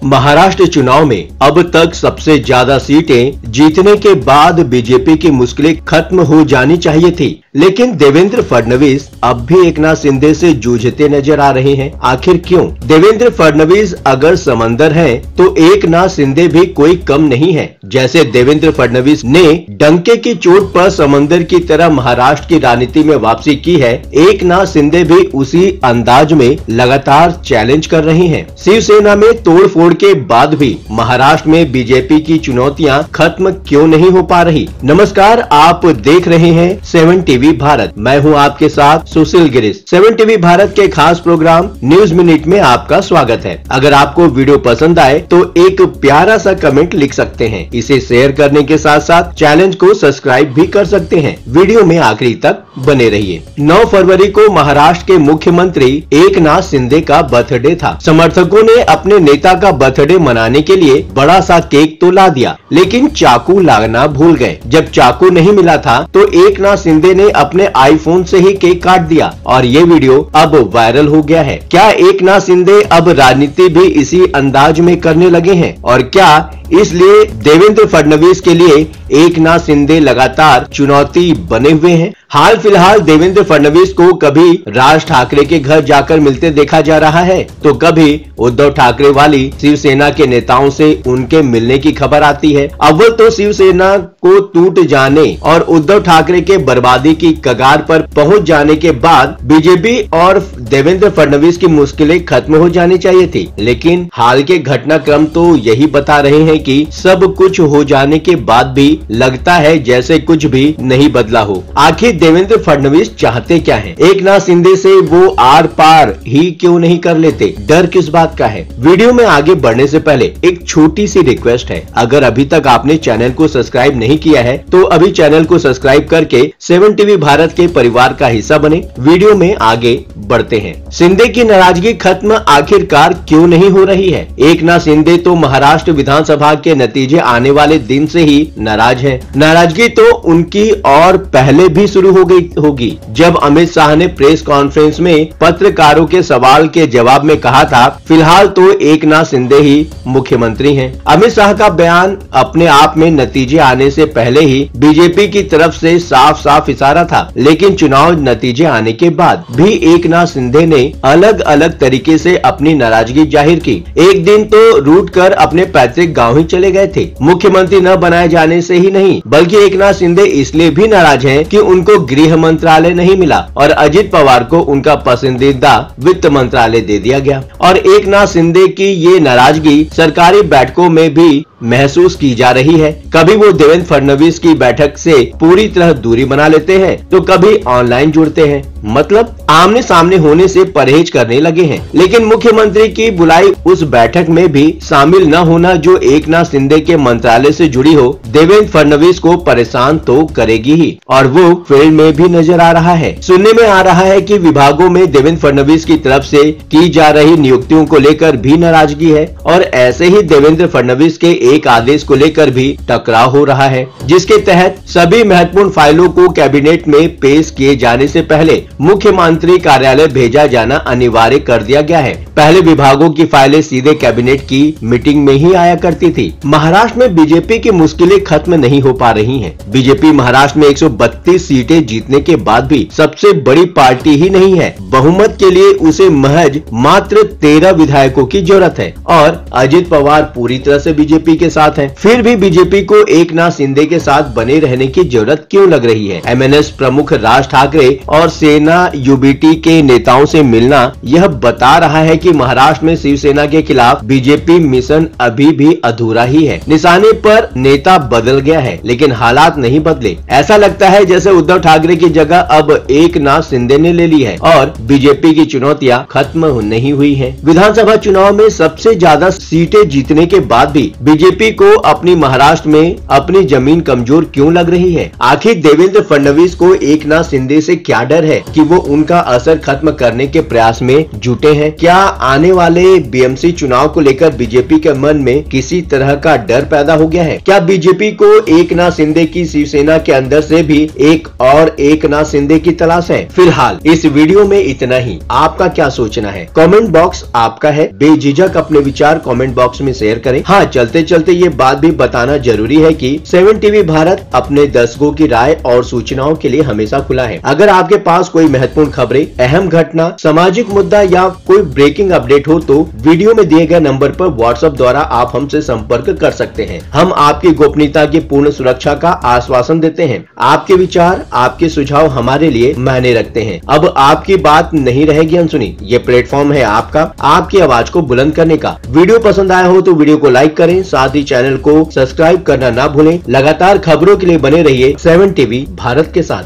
महाराष्ट्र चुनाव में अब तक सबसे ज्यादा सीटें जीतने के बाद बीजेपी की मुश्किलें खत्म हो जानी चाहिए थी, लेकिन देवेंद्र फडणवीस अब भी एकनाथ शिंदे से जूझते नजर आ रहे हैं। आखिर क्यों? देवेंद्र फडणवीस अगर समंदर हैं, तो एकनाथ शिंदे भी कोई कम नहीं है। जैसे देवेंद्र फडणवीस ने डंके की चोट पर समंदर की तरह महाराष्ट्र की राजनीति में वापसी की है, एकनाथ शिंदे भी उसी अंदाज में लगातार चैलेंज कर रहे हैं। शिवसेना में तोड़फोड़ के बाद भी महाराष्ट्र में बीजेपी की चुनौतियां खत्म क्यों नहीं हो पा रही? नमस्कार, आप देख रहे हैं 7 टीवी भारत। मैं हूं आपके साथ सुशील गिरीश। 7 टीवी भारत के खास प्रोग्राम न्यूज मिनट में आपका स्वागत है। अगर आपको वीडियो पसंद आए तो एक प्यारा सा कमेंट लिख सकते हैं। इसे शेयर करने के साथ साथ चैनल को सब्सक्राइब भी कर सकते हैं। वीडियो में आखिरी तक बने रहिए। 9 फरवरी को महाराष्ट्र के मुख्यमंत्री एकनाथ शिंदे का बर्थडे था। समर्थकों ने अपने नेता का बर्थडे मनाने के लिए बड़ा सा केक तो ला दिया, लेकिन चाकू लाना भूल गए। जब चाकू नहीं मिला था तो एकनाथ शिंदे ने अपने आईफोन से ही केक काट दिया और ये वीडियो अब वायरल हो गया है। क्या एकनाथ शिंदे अब राजनीति भी इसी अंदाज में करने लगे हैं? और क्या इसलिए देवेंद्र फडणवीस के लिए एकनाथ शिंदे लगातार चुनौती बने हुए हैं? हाल फिलहाल देवेंद्र फडणवीस को कभी राज ठाकरे के घर जाकर मिलते देखा जा रहा है, तो कभी उद्धव ठाकरे वाली शिवसेना के नेताओं से उनके मिलने की खबर आती है। अव्वल तो शिवसेना को टूट जाने और उद्धव ठाकरे के बर्बादी की कगार पर पहुंच जाने के बाद बीजेपी और देवेंद्र फडणवीस की मुश्किलें खत्म हो जानी चाहिए थी, लेकिन हाल के घटनाक्रम तो यही बता रहे हैं कि सब कुछ हो जाने के बाद भी लगता है जैसे कुछ भी नहीं बदला हो। आखिर देवेंद्र फडणवीस चाहते क्या हैं? एकनाथ शिंदे से वो आर पार ही क्यों नहीं कर लेते? डर किस बात का है? वीडियो में आगे बढ़ने से पहले एक छोटी सी रिक्वेस्ट है। अगर अभी तक आपने चैनल को सब्सक्राइब नहीं किया है तो अभी चैनल को सब्सक्राइब करके 7 टीवी भारत के परिवार का हिस्सा बने। वीडियो में आगे बढ़ते हैं। शिंदे की नाराजगी खत्म आखिरकार क्यों नहीं हो रही है? एकनाथ शिंदे तो महाराष्ट्र विधानसभा के नतीजे आने वाले दिन से ही नाराज हैं। नाराजगी तो उनकी और पहले भी शुरू हो गई होगी, जब अमित शाह ने प्रेस कॉन्फ्रेंस में पत्रकारों के सवाल के जवाब में कहा था, फिलहाल तो एकनाथ शिंदे ही मुख्यमंत्री हैं। अमित शाह का बयान अपने आप में नतीजे आने से पहले ही बीजेपी की तरफ से साफ साफ इशारा था, लेकिन चुनाव नतीजे आने के बाद भी एकनाथ शिंदे ने अलग अलग तरीके से अपनी नाराजगी जाहिर की। एक दिन तो रूठ कर अपने पैतृक गाँव ही चले गए थे। मुख्यमंत्री न बनाए जाने से ही नहीं, बल्कि एकनाथ शिंदे इसलिए भी नाराज हैं कि उनको गृह मंत्रालय नहीं मिला और अजित पवार को उनका पसंदीदा वित्त मंत्रालय दे दिया गया। और एकनाथ शिंदे की ये नाराजगी सरकारी बैठकों में भी महसूस की जा रही है। कभी वो देवेंद्र फडणवीस की बैठक से पूरी तरह दूरी बना लेते हैं, तो कभी ऑनलाइन जुड़ते हैं, मतलब आमने सामने होने से परहेज करने लगे हैं। लेकिन मुख्यमंत्री की बुलाई उस बैठक में भी शामिल न होना, जो एकनाथ शिंदे के मंत्रालय से जुड़ी हो, देवेंद्र फडणवीस को परेशान तो करेगी ही, और वो फील्ड में भी नजर आ रहा है। सुनने में आ रहा है कि विभागों में देवेंद्र फडणवीस की तरफ से की जा रही नियुक्तियों को लेकर भी नाराजगी है, और ऐसे ही देवेंद्र फडणवीस के एक आदेश को लेकर भी टकराव हो रहा है, जिसके तहत सभी महत्वपूर्ण फाइलों को कैबिनेट में पेश किए जाने से पहले मुख्यमंत्री कार्यालय भेजा जाना अनिवार्य कर दिया गया है। पहले विभागों की फाइलें सीधे कैबिनेट की मीटिंग में ही आया करती थी। महाराष्ट्र में बीजेपी की मुश्किलें खत्म नहीं हो पा रही हैं। बीजेपी महाराष्ट्र में 132 सीटें जीतने के बाद भी सबसे बड़ी पार्टी ही नहीं है। बहुमत के लिए उसे महज मात्र 13 विधायकों की जरूरत है, और अजित पवार पूरी तरह से बीजेपी के साथ हैं। फिर भी बीजेपी को एकनाथ शिंदे के साथ बने रहने की जरूरत क्यों लग रही है? एमएनएस प्रमुख राज ठाकरे और सेना यूबीटी के नेताओं से मिलना यह बता रहा है कि महाराष्ट्र में शिवसेना के खिलाफ बीजेपी मिशन अभी भी अधूरा ही है। निशाने पर नेता बदल गया है, लेकिन हालात नहीं बदले। ऐसा लगता है जैसे उद्धव ठाकरे की जगह अब एकनाथ शिंदे ने ले ली है और बीजेपी की चुनौतियां खत्म नहीं हुई है। विधानसभा चुनाव में सबसे ज्यादा सीटें जीतने के बाद भी बीजेपी बीजेपी को अपनी महाराष्ट्र में अपनी जमीन कमजोर क्यों लग रही है? आखिर देवेंद्र फडणवीस को एकनाथ शिंदे से क्या डर है कि वो उनका असर खत्म करने के प्रयास में जुटे हैं? क्या आने वाले बीएमसी चुनाव को लेकर बीजेपी के मन में किसी तरह का डर पैदा हो गया है? क्या बीजेपी को एकनाथ शिंदे की शिवसेना के अंदर से भी एक और एकनाथ शिंदे की तलाश है? फिलहाल इस वीडियो में इतना ही। आपका क्या सोचना है? कमेंट बॉक्स आपका है, बेझिझक अपने विचार कमेंट बॉक्स में शेयर करें। हाँ, चलते चलते ये बात भी बताना जरूरी है कि 7 टीवी भारत अपने दर्शकों की राय और सूचनाओं के लिए हमेशा खुला है। अगर आपके पास कोई महत्वपूर्ण खबरें, अहम घटना, सामाजिक मुद्दा या कोई ब्रेकिंग अपडेट हो तो वीडियो में दिए गए नंबर पर व्हाट्सएप द्वारा आप हमसे संपर्क कर सकते हैं। हम आपकी गोपनीयता की पूर्ण सुरक्षा का आश्वासन देते हैं। आपके विचार, आपके सुझाव हमारे लिए मायने रखते हैं। अब आपकी बात नहीं रहेगी अनसुनी। ये प्लेटफॉर्म है आपका, आपकी आवाज को बुलंद करने का। वीडियो पसंद आया हो तो वीडियो को लाइक करें, साथ ही चैनल को सब्सक्राइब करना ना भूलें। लगातार खबरों के लिए बने रहिए 7 टीवी भारत के साथ।